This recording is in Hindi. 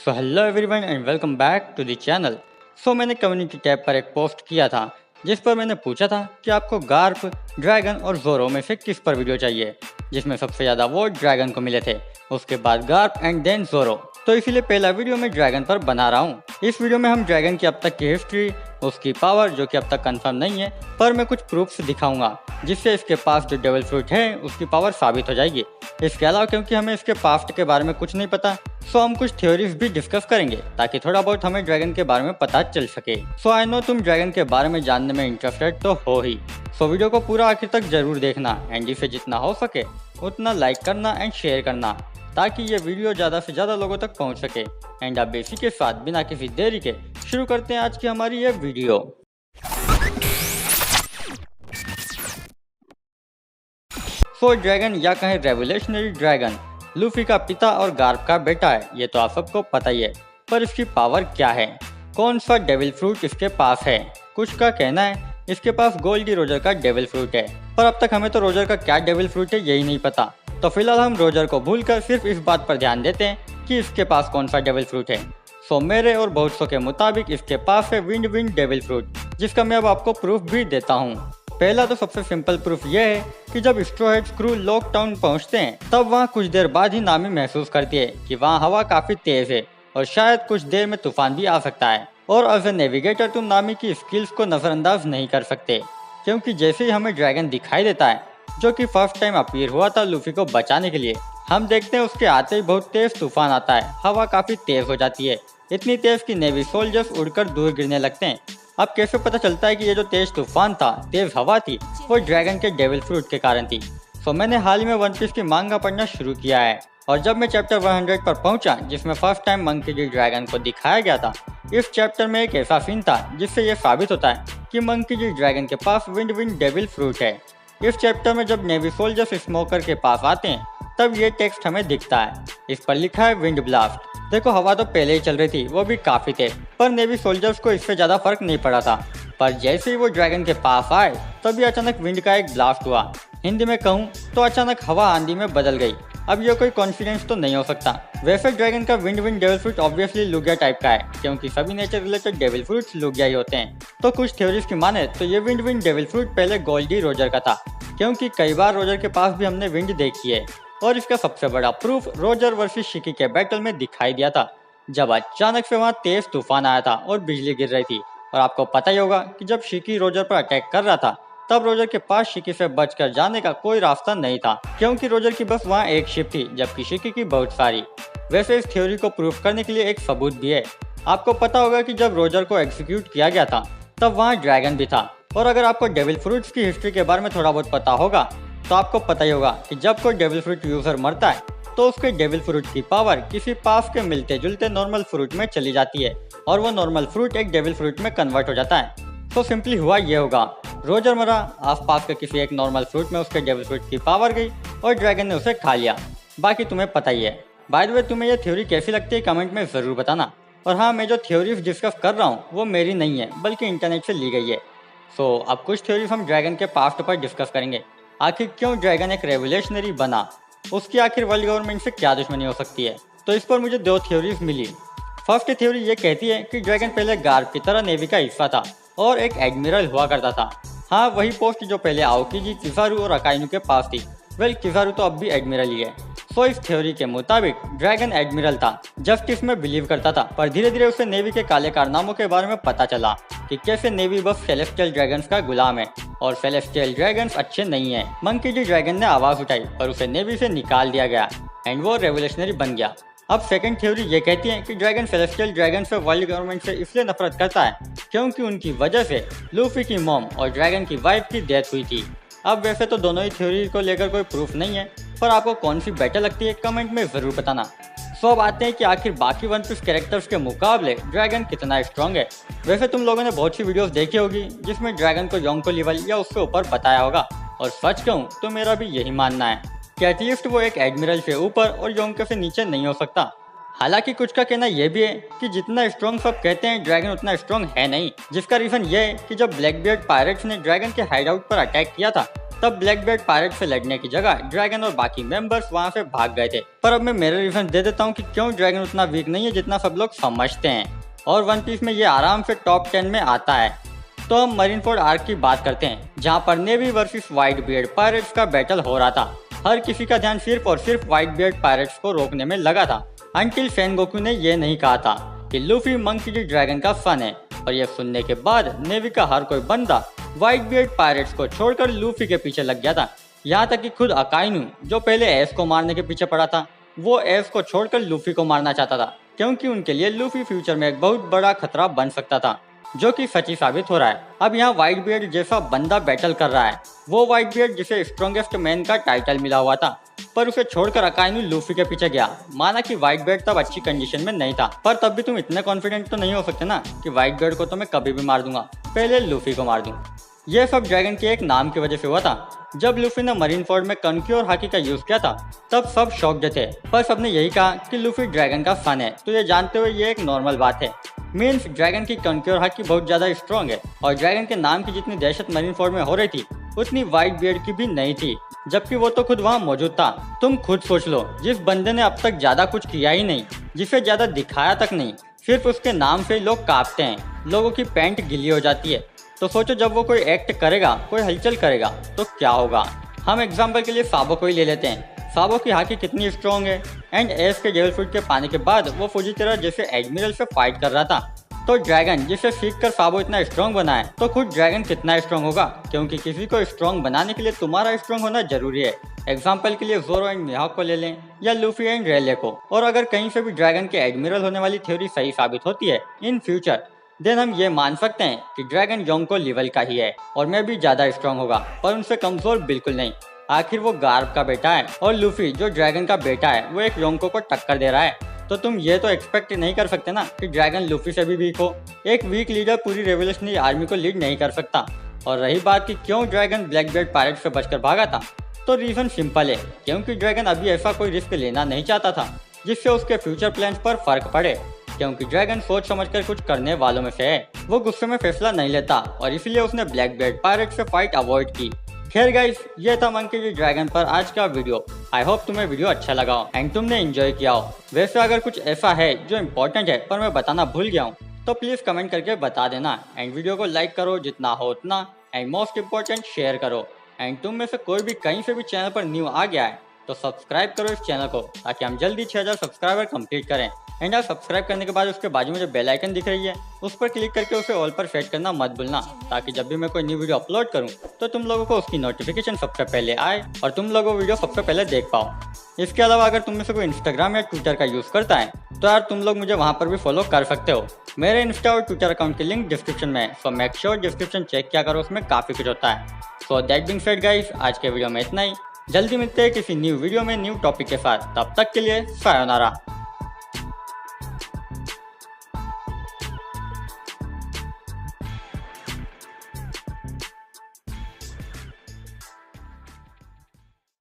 So hello everyone and welcome back to the channel. मैंने कम्युनिटी टैब पर एक पोस्ट किया था जिस पर मैंने पूछा था कि आपको गार्प, ड्रैगन और जोरो में से किस पर वीडियो चाहिए, जिसमें सबसे ज़्यादा वोट ड्रैगन को मिले थे, उसके बाद गार्प एंड देन जोरो। तो इसीलिए पहला वीडियो मैं ड्रैगन पर बना रहा हूँ। इस वीडियो में हम ड्रैगन की अब तक की हिस्ट्री, उसकी पावर जो कि अब तक कंफर्म नहीं है, पर मैं कुछ प्रूफ्स दिखाऊंगा जिससे इसके पास जो डेविल फ्रूट है उसकी पावर साबित हो जाएगी। इसके अलावा क्योंकि हमें इसके पास्ट के बारे में कुछ नहीं पता, हम कुछ थ्योरीज भी डिस्कस करेंगे ताकि थोड़ा बहुत हमें ड्रैगन के बारे में पता चल सके। आई नो तुम ड्रैगन के बारे में जानने में इंटरेस्टेड तो हो ही। वीडियो को पूरा आखिर तक जरूर देखना एंड इसे जितना हो सके उतना लाइक करना एंड शेयर करना ताकि ये वीडियो ज़्यादा से ज़्यादा लोगों तक पहुंच सके। एंड अब इसी के साथ बिना किसी देरी के शुरू करते हैं आज की हमारी ये वीडियो। ड्रैगन या कहें रेवोल्यूशनरी ड्रैगन लूफी का पिता और गार्प का बेटा है, ये तो आप सबको पता ही है। पर इसकी पावर क्या है, कौन सा डेविल फ्रूट इसके पास है? कुछ का कहना है इसके पास गोल्डी रोजर का डेविल फ्रूट है, पर अब तक हमें तो रोजर का क्या डेविल फ्रूट है यही नहीं पता। तो फिलहाल हम रोजर को भूलकर सिर्फ इस बात पर ध्यान देते हैं कि इसके पास कौन सा डेविल फ्रूट है। मेरे और बहुत सौ के मुताबिक इसके पास है विंड डेविल फ्रूट, जिसका मैं अब आपको प्रूफ भी देता हूँ। पहला तो सबसे सिंपल प्रूफ यह है कि जब straw heads crew lock town पहुंचते हैं तब वहां कुछ देर बाद ही नामी महसूस करती है कि वहां हवा काफी तेज है और शायद कुछ देर में तूफान भी आ सकता है। और एज ए नेविगेटर तुम नामी की स्किल्स को नजरअंदाज नहीं कर सकते, क्योंकि जैसे ही हमें ड्रैगन दिखाई देता है जो कि फर्स्ट टाइम अपीयर हुआ था लूफी को बचाने के लिए, हम देखते हैं उसके आते ही बहुत तेज तूफान आता है, हवा काफी तेज हो जाती है, इतनी तेज कि नेवी सोल्जर्स उड़कर दूर गिरने लगते हैं। अब कैसे पता चलता है कि ये जो तेज तूफान था, तेज हवा थी, वो ड्रैगन के डेविल फ्रूट के कारण थी। मैंने हाल ही में वन पीस की मांगा पढ़ना शुरू किया है और जब मैं चैप्टर 100 पर पहुंचा जिसमें first time monkey D dragon को दिखाया गया था, इस चैप्टर में एक ऐसा सीन था जिससे ये साबित होता है कि मंकी डी ड्रैगन के पास विंड डेविल फ्रूट है। इस चैप्टर में जब नेवी सोल्जर्स स्मोकर के पास आते हैं तब ये टेक्स्ट हमें दिखता है, इस पर लिखा है विंड ब्लास्ट। देखो हवा तो पहले ही चल रही थी, वो भी काफी तेज, पर नेवी सोल्जर्स को इससे ज्यादा फर्क नहीं पड़ा था। पर जैसे ही वो ड्रैगन के पास आए तभी अचानक विंड का एक ब्लास्ट हुआ। हिंदी में कहूँ तो अचानक हवा आंधी में बदल गई। अब ये कोई कॉन्फिडेंस तो नहीं हो सकता। वैसे ड्रैगन का wind devil fruit obviously Logia type का है, क्योंकि सभी nature related devil fruits Logia ही होते हैं। तो कुछ थ्योरीज की माने तो ये विंड डेविल फ्रूट पहले गोल्डी रोजर का था, क्योंकि कई बार रोजर के पास भी हमने विंड देखी है। और इसका सबसे बड़ा प्रूफ रोजर वर्सेस शिकी के बैटल में दिखाई दिया था, जब अचानक से वहां तेज तूफान आया था और बिजली गिर रही थी। और आपको पता ही होगा कि जब शिकी रोजर पर अटैक कर रहा था तब रोजर के पास शिकी से बचकर जाने का कोई रास्ता नहीं था, क्योंकि रोजर की बस वहां एक शिप थी जबकि शिकी की बहुत सारी। वैसे इस थ्योरी को प्रूफ करने के लिए एक सबूत भी है। आपको पता होगा कि जब रोजर को एग्जीक्यूट किया गया था तब वहाँ ड्रैगन भी था। और अगर आपको डेविल फ्रूट्स की हिस्ट्री के बारे में थोड़ा बहुत पता होगा तो आपको पता ही होगा कि जब कोई डेविल फ्रूट यूजर मरता है तो उसके डेविल फ्रूट की पावर किसी पास के मिलते जुलते नॉर्मल फ्रूट में चली जाती है और वो नॉर्मल फ्रूट एक डेविल फ्रूट में कन्वर्ट हो जाता है। सिंपली हुआ ये होगा, रोजर मरा, आसपास के किसी एक नॉर्मल फ्रूट में उसके डेविल फ्रूट की पावर गई और ड्रैगन ने उसे खा लिया। बाकी तुम्हें पता ही है। बाय द वे तुम्हें ये थ्योरी कैसी लगती है कमेंट में ज़रूर बताना। और हाँ, मैं जो थ्योरीज डिस्कस कर रहा हूँ वो मेरी नहीं है बल्कि इंटरनेट से ली गई है। अब कुछ थ्योरीज हम ड्रैगन के पास्ट पर डिस्कस करेंगे। आखिर क्यों ड्रैगन एक रेवोल्यूशनरी बना, उसकी आखिर वर्ल्ड गवर्नमेंट से क्या दुश्मनी हो सकती है। तो इस पर मुझे दो थ्योरीज मिली। फर्स्ट थ्योरी ये कहती है कि ड्रैगन पहले गार्प की तरह नेवी का हिस्सा था और एक एडमिरल हुआ करता था। हाँ, वही पोस्ट जो पहले आओकीजी, किजारू और अकाइनु के पास थी। वेल, किजारू तो अब भी एडमिरल ही है। इस थ्योरी के मुताबिक ड्रैगन एडमिरल था, जस्टिस में बिलीव करता था, पर धीरे धीरे उसे नेवी के काले कारनामों के बारे में पता चला कि कैसे नेवी बस सेलेस्टियल ड्रैगन्स का गुलाम है और सेलेस्टियल ड्रैगन्स अच्छे नहीं है। मंकी डी ड्रैगन ने आवाज उठाई और उसे नेवी से निकाल दिया गया एंड वो रेवोल्यूशनरी बन गया। अब सेकंड थ्योरी ये कहती है कि ड्रैगन सेलेस्टियल ड्रैगन से वर्ल्ड गवर्नमेंट से इसलिए नफरत करता है क्योंकि उनकी वजह से लूफी की मॉम और ड्रैगन की वाइफ की डेथ हुई थी। अब वैसे तो दोनों ही थ्योरी को लेकर कोई प्रूफ नहीं है, पर आपको कौन सी बेटर लगती है कमेंट में ज़रूर बताना। अब आते हैं कि आखिर बाकी वन पीस कैरेक्टर्स के मुकाबले ड्रैगन कितना स्ट्रॉन्ग है। वैसे तुम लोगों ने बहुत सी वीडियोस देखी होगी जिसमें ड्रैगन को योंको लेवल या उससे ऊपर बताया होगा, और सच कहूँ तो मेरा भी यही मानना है कि एटलीस्ट वो एक एडमिरल से ऊपर और योंको से नीचे नहीं हो सकता। हालांकि कुछ का कहना यह भी है कि जितना स्ट्रॉन्ग सब कहते हैं ड्रैगन उतना स्ट्रॉन्ग है नहीं, जिसका रीजन ये है कि जब ब्लैकबियर्ड पायरेट्स ने ड्रैगन के हाइडआउट पर अटैक किया था तब ब्लैकबीयर्ड पायरेट से लड़ने की जगह ड्रैगन और बाकी मेंबर्स वहाँ से भाग गए थे। पर अब मैं मेरा रीजन दे देता हूँ कि क्यों ड्रैगन उतना वीक नहीं है जितना सब लोग समझते हैं, और वन पीस में ये आराम से टॉप 10 में आता है। तो हम मरीनफोर्ड आर्क की बात करते हैं, जहाँ पर navy versus white beard pirates का बैटल हो रहा था। हर किसी का ध्यान सिर्फ और सिर्फ व्हाइट बियर्ड पायरेट्स को रोकने में लगा था, अंटिल सेनगोकू ने ये नहीं कहा था कि लूफी मंकी डी ड्रैगन का सन है। और ये सुनने के बाद नेवी का हर कोई बंदा व्हाइट बियर्ड पायरेट्स को छोड़कर लूफी के पीछे लग गया था। यहाँ तक कि खुद अकाइनू, जो पहले एस को मारने के पीछे पड़ा था, वो एस को छोड़कर लूफी को मारना चाहता था, क्योंकि उनके लिए लूफी फ्यूचर में एक बहुत बड़ा खतरा बन सकता था, जो कि सच्ची साबित हो रहा है। अब यहाँ व्हाइट बियर्ड जैसा बंदा बैटल कर रहा है, वो व्हाइट बियर्ड जिसे स्ट्रॉन्गेस्ट मैन का टाइटल मिला हुआ था, पर उसे छोड़कर अकाइनू लूफी के पीछे गया। माना कि व्हाइट बियर्ड तब अच्छी कंडीशन में नहीं था, पर तब भी तुम इतने कॉन्फिडेंट तो नहीं हो सकते ना कि व्हाइट बियर्ड को तो मैं कभी भी मार दूंगा, पहले लूफी को मार दूं। ये सब ड्रैगन के एक नाम की वजह से हुआ था। जब लूफी ने मरीनफोर्ड में कनक्यू और हाकी का यूज किया था, तब सब शॉक्ड थे, पर सबने यही कहा कि लूफी ड्रैगन का सन है, तो ये जानते हुए ये एक नॉर्मल बात है। मीन्स ड्रैगन की कनक्यू और हाकी बहुत ज्यादा स्ट्रॉन्ग है, और ड्रैगन के नाम की जितनी दहशत मरीनफोर्ड में हो रही थी, उतनी व्हाइट बियर्ड की भी नहीं थी, जबकि वो तो खुद वहाँ मौजूद था। तुम खुद सोच लो, जिस बंदे ने अब तक ज्यादा कुछ किया ही नहीं, जिसे ज्यादा दिखाया तक नहीं, सिर्फ उसके नाम से लोग कांपते हैं, लोगों की पैंट गिली हो जाती है। तो सोचो जब वो कोई एक्ट करेगा, कोई हलचल करेगा, तो क्या होगा। हम एग्जाम्पल के लिए साबो को ही ले लेते हैं। साबो की हाकी कितनी स्ट्रॉन्ग है, एंड एस के डेविल फ्रूट के पाने के बाद वो फुजितेरा जैसे एडमिरल से फाइट कर रहा था। तो ड्रैगन जिसे सीख कर साबो इतना स्ट्रॉन्ग बना है, तो खुद ड्रैगन कितना स्ट्रॉन्ग होगा, क्योंकि किसी को स्ट्रॉन्ग बनाने के लिए तुम्हारा स्ट्रॉन्ग होना जरूरी है। एग्जाम्पल के लिए जोरो एंड मिहाक को ले लें, या लूफी एंड रेले को। और अगर कहीं से भी ड्रैगन के एडमिरल होने वाली थ्योरी सही साबित होती है इन फ्यूचर, देन हम ये मान सकते हैं कि ड्रैगन योंको लेवल का ही है, और मैं भी ज्यादा स्ट्रॉन्ग होगा, पर उनसे कमजोर बिल्कुल नहीं। आखिर वो गार्ब का बेटा है, और लूफी जो ड्रैगन का बेटा है, वो एक योंको को टक्कर दे रहा है। तो तुम ये तो एक्सपेक्ट नहीं कर सकते ना कि ड्रैगन लूफी से भी वीक हो। एक वीक लीडर पूरी रेवोल्यूशनरी आर्मी को लीड नहीं कर सकता। और रही बात कि क्यों ड्रैगन ब्लैकबीयर्ड पायरेट से बचकर भागा था, तो रीजन सिंपल है, क्योंकि ड्रैगन अभी ऐसा कोई रिस्क लेना नहीं चाहता था जिससे उसके फ्यूचर प्लान्स पर फर्क पड़े, क्योंकि ड्रैगन सोच समझकर कुछ करने वालों में से है। वो गुस्से में फैसला नहीं लेता, और इसलिए उसने ब्लैकबीयर्ड पायरेट से फाइट अवॉइड की। खैर गाइस, ये था मंकी डी ड्रैगन पर आज का वीडियो। आई होप तुम्हें वीडियो अच्छा लगा हो एंड तुमने एंजॉय किया हो। वैसे अगर कुछ ऐसा है जो इम्पोर्टेंट है पर मैं बताना भूल गया हूँ, तो प्लीज कमेंट करके बता देना, एंड वीडियो को लाइक करो जितना हो उतना, एंड मोस्ट इम्पोर्टेंट शेयर करो। एंड तुम में से कोई भी कहीं से भी चैनल पर न्यू आ गया है, तो सब्सक्राइब करो इस चैनल को, ताकि हम जल्दी 6000 सब्सक्राइबर कंप्लीट करें। एंड आप सब्सक्राइब करने के बाद उसके बाजू में जो बेल आइकन दिख रही है, उस पर क्लिक करके उसे ऑल पर सेट करना मत भूलना, ताकि जब भी मैं कोई न्यू वीडियो अपलोड करूं, तो तुम लोगों को उसकी नोटिफिकेशन सबसे पहले आए और तुम लोगों वीडियो सबसे पहले देख पाओ। इसके अलावा अगर तुम में से कोई इंस्टाग्राम या ट्विटर का यूज़ करता है, तो यार तुम लोग मुझे वहाँ पर भी फॉलो कर सकते हो। मेरे इंस्टा और ट्विटर अकाउंट की लिंक डिस्क्रिप्शन में है, so make sure description check किया करो, उसमें काफ़ी कुछ होता है। So that being said guys, आज के वीडियो में इतना ही। जल्दी मिलते हैं किसी न्यू वीडियो में न्यू टॉपिक के साथ, तब तक के लिए सायोनारा।